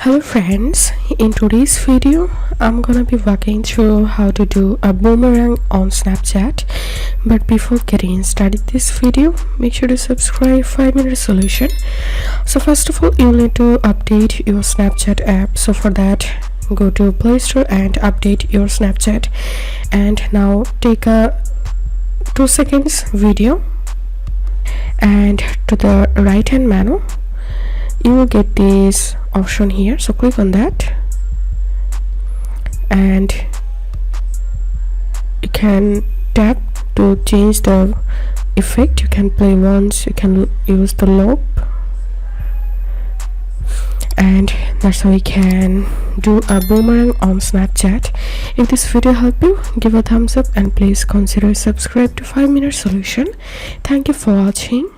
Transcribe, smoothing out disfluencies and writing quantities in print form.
Hello friends, in today's video I'm gonna be walking through how to do a boomerang on Snapchat. But before getting started this video, make sure to subscribe 5-minute solution. So first of all, you need to update your Snapchat app. So for that, go to Play Store and update your Snapchat. And now take a 2 seconds video, and to the right hand menu you will get this option here, so click on that and you can tap to change the effect. You can play once, you can use the loop, and that's how you can do a boomerang on Snapchat. If this video helped you, give a thumbs up and please consider subscribe to 5-minute solution. Thank you for watching.